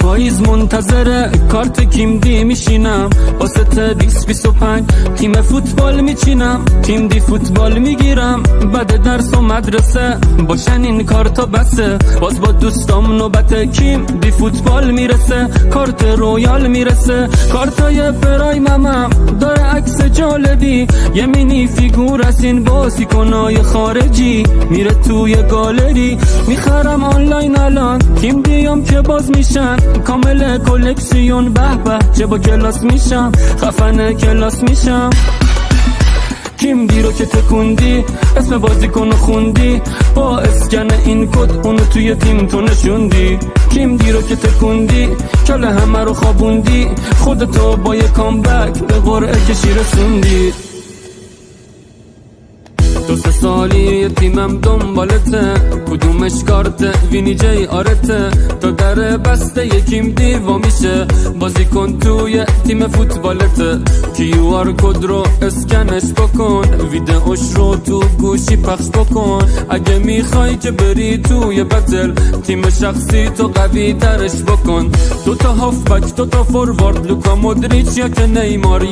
پاییز منتظر کارت کیم دی میشینم، واسه 2025 تیم فوتبال میچینم، تیم دی فوتبال میگیرم، بعد درس و مدرسه باشن این کارتا بسه، باز با دوستام نوبت کیم دی فوتبال میرسه، کارت رویال میرسه، کارتای پرایمم داره عکس جالبی، یه مینی فیگور از این بازیکنای خارجی میره توی گالری، میخرم آنلاین الان تیم دیام که باز میشن، کامل کلکسیون به به چه با کلاس میشم، خفن کلاس میشم. کیم دی رو که تکوندی اسم بازیکن خوندی، با اسکن این کد اونو توی تیم تو نشوندی، کیم دی رو که تکوندی کل همه رو خوابوندی، خودتو با یه کامبک به قرعه کشی رسوندی. 2-3 سالی یه تیمم دنبالته، کدومش کارته وینی جی آرته، تا در بسته یکیم دیوا میشه، بازی کن توی تیم فوتبالته، کیو آر کد رو اسکنش بکن، ویدئوش رو تو گوشی پخش بکن، اگه میخوای که بری توی بتل تیم شخصی تو قوی ترش بکن، 2 تا هافبک 2 تا فوروارد لوکا مودریچ یا که نیمار،